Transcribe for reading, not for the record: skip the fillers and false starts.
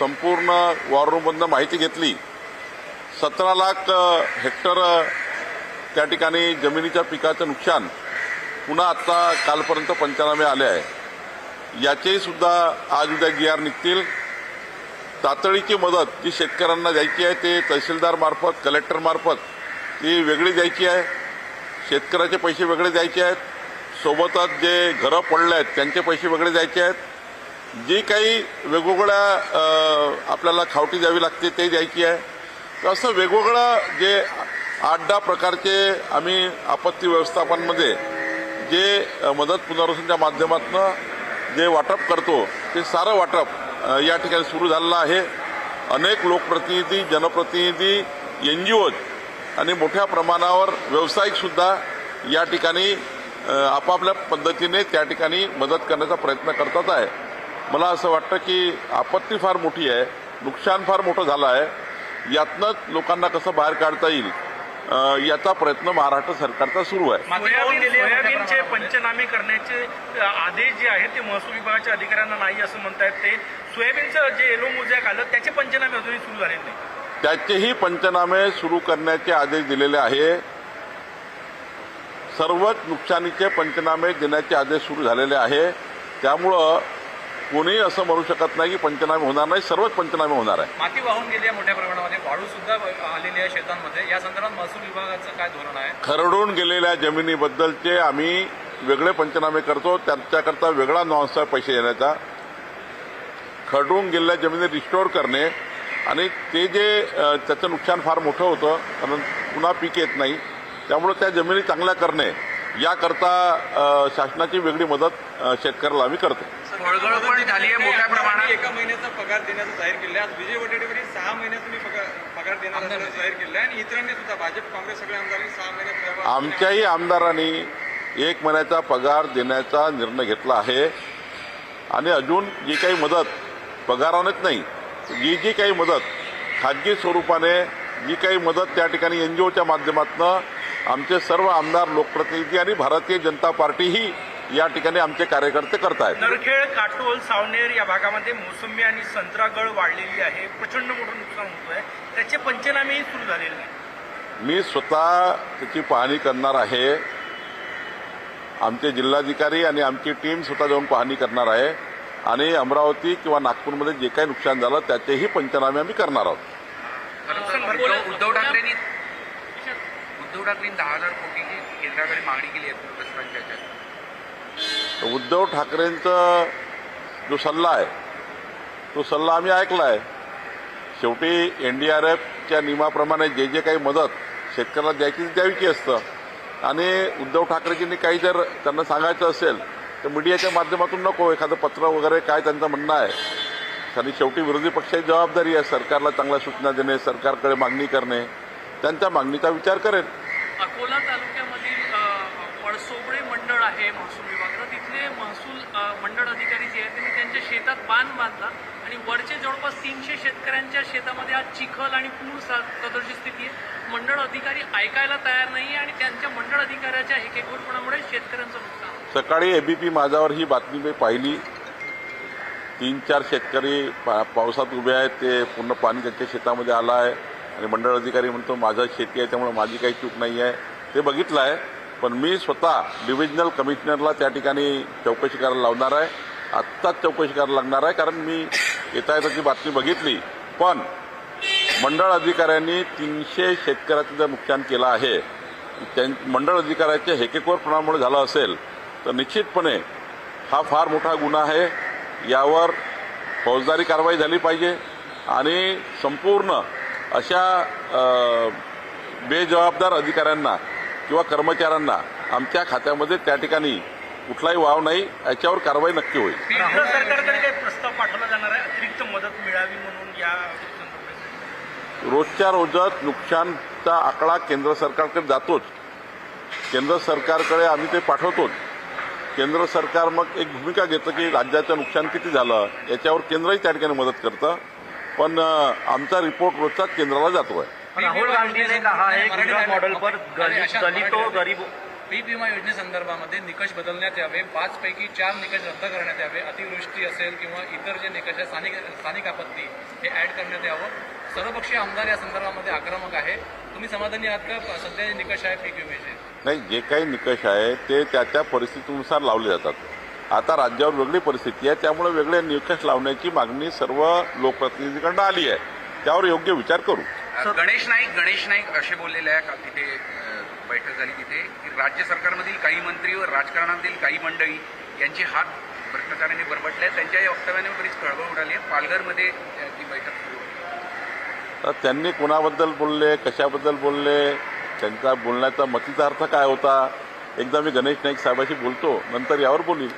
संपूर्ण वॉर रूममधनं माहिती घेतली. 17 लाख हेक्टर त्या ठिकाणी जमिनीच्या पिकाचं नुकसान पुन्हा आता कालपर्यंत पंचनामे आले आहे. याचेही सुद्धा आज उद्या GR निघतील. तातडीची मदत जी शेतकऱ्यांना द्यायची आहे ते तहसीलदार मार्फत कलेक्टर मार्फत ती वेगळी द्यायची आहे. शेतकऱ्याचे पैसे वेगळे द्यायचे आहेत. सोबतच जे घरं पडले आहेत त्यांचे पैसे वेगळे द्यायचे आहेत. जी काही वेगवेगळ्या आपल्याला खावटी द्यावी लागते ते द्यायची आहे. तर असं वेगवेगळं जे 8-10 प्रकारचे आम्ही आपत्ती व्यवस्थापनमध्ये जे मदत पुनर्वसनाच्या माध्यमातून जे वाटप करतो ते सारं वाटप या ठिकाणी सुरू झालेलं आहे. अनेक लोकप्रतिनिधी, जनप्रतिनिधी, NGOज आणि मोठ्या प्रमाणावर व्यावसायिक सुद्धा या ठिकाणी आपापल्या पद्धतीने त्या ठिकाणी मदत करण्याचा प्रयत्न करतात आहे. मला असं वाटतं की आपत्ती फार मोठी आहे, नुकसान फार मोठं झालं आहे. यातनंच लोकांना कसं बाहेर काढता येईल याचा प्रयत्न महाराष्ट्र सरकारचा सुरू आहे. सोयाबीनचे पंचनामे करण्याचे आदेश जे आहेत ते महसूल विभागाच्या अधिकाऱ्यांना नाही असं म्हणतायत. ते सोयाबीनचं जे येलो मोजॅक आलं त्याचे पंचनामे अजूनही सुरू झालेले नाही. त्याचेही पंचनामे सुरू करण्याचे आदेश दिलेले आहे. सर्वच नुकसानीचे पंचनामे देण्याचे आदेश सुरू झालेले आहे. त्यामुळं कोणीही असं म्हणू शकत नाही की पंचनामे होणार नाही. सर्वच पंचनामे होणार आहे. माती वाहून गेली आहे मोठ्या प्रमाणामध्ये, वाळू सुद्धा आलेली आहे शेतांमध्ये. या संदर्भात महसूल विभागाचं काय धोरण आहे? खरडून गेलेल्या जमिनीबद्दलचे आम्ही वेगळे पंचनामे करतो. त्याच्याकरता वेगळा नॉर्म्स आहे पैसे देण्याचा. खरडून गेलेल्या जमिनी रिस्टोअर करणे आणि ते जे त्याचं नुकसान फार मोठं होतं कारण पुन्हा पीक येत नाही. त्यामुळे त्या जमिनी चांगल्या करणे याकरता शासनाची वेगळी मदत शेतकऱ्याला आम्ही करतो. फळगळ पण झाली आहे मोठ्या प्रमाणात. एका महिन्याचा पगार देण्याचं जाहीर केलं आहे. आज विजय वडेट्टीवार 6 महिन्यात तुम्ही पगार देण्याचं जाहीर केलं आहे आणि इतरांनी सुद्धा भाजप काँग्रेस सगळ्या आमदारांनी 6 महिन्यात. आमच्याही आमदारांनी 1 महिन्याचा पगार देण्याचा निर्णय घेतला आहे आणि अजून जी काही मदत पगारानेच नाही, जी काही मदत खाजगी स्वरूपाने जी काही मदत त्या ठिकाणी NGOच्या माध्यमातून आमचे सर्व आमदार, लोकप्रतिनिधी आणि भारतीय जनता पार्टीही या ठिकाणी आमचे कार्यकर्ते करत आहेत. नरखेड, काटोल, सावनेर या भागामध्ये मोसंबी आणि संत्रा गळ वाढलेली आहे. प्रचंड मोठं नुकसान होतोय. त्याचे पंचनामेही सुरू झालेले नाही. मी स्वतः त्याची पाहणी करणार आहे. आमचे जिल्हाधिकारी आणि आमची टीम स्वतः जाऊन पाहणी करणार आहे आणि अमरावती किंवा नागपूरमध्ये जे काही नुकसान झालं त्याचेही पंचनामे आम्ही करणार आहोत. उद्धव ठाकरेंनी 10,000 कोटीची केंद्राकडे मागणी केली आहे पूरग्रस्तांच्या ह्याच्यात. उद्धव ठाकरेंचा जो सल्ला आहे तो सल्ला आम्ही ऐकला आहे. शेवटी NDRFच्या नियमाप्रमाणे जे जे काही मदत शेतकऱ्याला द्यायची द्यावीची असतं आणि उद्धव ठाकरेजींनी काही जर त्यांना सांगायचं असेल तर मीडियाच्या माध्यमातून नको, एखादं पत्र वगैरे काय त्यांचं म्हणणं आहे. आणि शेवटी विरोधी पक्षाची जबाबदारी आहे सरकारला चांगल्या सूचना देणे, सरकारकडे मागणी करणे. त्यांच्या मागणीचा विचार करेल. अकोला तालुक्यामधील पळसोबळे मंडळ आहे महसूल विभागाचा. तिथले महसूल मंडळ अधिकारी जे आहेत त्यांनी त्यांच्या शेतात बांध बांधला आणि वरचे जवळपास 300 शेतकऱ्यांच्या शेतामध्ये आज चिखल आणि पूर सदृश स्थिती आहे. मंडळ अधिकारी ऐकायला तयार नाही आणि त्यांच्या मंडळ अधिकाऱ्याच्या हेकेखोरपणामुळे शेतकऱ्यांचं नुकसान. सकाळी ABP माझ्यावर ही बातमी मी पाहिली. 3-4 शेतकरी पावसात उभे आहेत. ते पूर्ण पाणी त्यांच्या शेतामध्ये आलं आहे आणि मंडळ अधिकारी म्हणतो माझा शेती आहे त्यामुळे माझी काही चूक नाही आहे. ते बघितलं आहे. पण मी स्वतः डिव्हिजनल कमिशनरला त्या ठिकाणी चौकशी करायला लावणार आहे. आत्ताच चौकशी करायला लागणार आहे कारण मी येता ती बातमी बघितली. पण मंडळ अधिकाऱ्यांनी 300 शेतकऱ्याचं जर नुकसान केलं आहे, मंडळ अधिकाऱ्याच्या हेकेखोरपणामुळे झालं असेल तर निश्चितपणे हा फार मोठा गुन्हा आहे. यावर फौजदारी कारवाई झाली पाहिजे आणि संपूर्ण अशा बेजबाबदार अधिकाऱ्यांना किंवा कर्मचाऱ्यांना आमच्या खात्यामध्ये त्या ठिकाणी कुठलाही वाव नाही याच्यावर कारवाई नक्की होईल. केंद्र सरकारकडे काही प्रस्ताव पाठवला जाणार आहे अतिरिक्त मदत मिळावी म्हणून? या रोजच्या रोजच नुकसानचा आकडा केंद्र सरकारकडे जातोच. केंद्र सरकारकडे आम्ही ते पाठवतोच. केंद्र सरकार मग एक भूमिका घेतं की राज्याचं नुकसान किती झालं याच्यावर केंद्रही त्या ठिकाणी मदत करतं. पण आमचा रिपोर्ट रोजचाच केंद्राला जातो आहे. राहुल गांधी ने कहा है कि मॉडल पर दलितों गरीबों पीक विमा योजनेसंदर्भामध्ये निकष बदलण्यात यावे, 5 पैकी 4 निकष रद्द करण्यात यावे, अतिवृष्टी असेल किंवा इतर जे निकष आहे स्थानिक आपत्ती हे ऍड करण्यात यावं. सर्वपक्षीय आमदार या संदर्भामध्ये आक्रमक आहे. तुम्ही समाधानी आहात का सध्या जे निकष आहे पीक विम्याचे? नाही, जे काही निकष आहे ते त्या त्या परिस्थितीनुसार लावले जातात. आता राज्यावर वेगळी परिस्थिती आहे, त्यामुळे वेगळे निकष लावण्याची मागणी सर्व लोकप्रतिनिधीकडून आली आहे. त्यावर योग्य विचार करू. गणेश नाईक असे बोललेले आहे का तिथे बैठक झाली तिथे की राज्य सरकारमधील काही मंत्री व राजकारणातील काही मंडळी यांचे हात भ्रष्टाचाराने बरबटले आहेत. त्यांच्या या वक्तव्याने बरीच खळबळ उडाली आहे. पालघरमध्ये ती बैठक सुरू होती. तर त्यांनी कोणाबद्दल बोलले, कशाबद्दल बोलले, त्यांचा बोलण्याचा मतीचा अर्थ काय होता, एकदा मी गणेश नाईक साहेबाशी बोलतो, नंतर यावर बोलीन.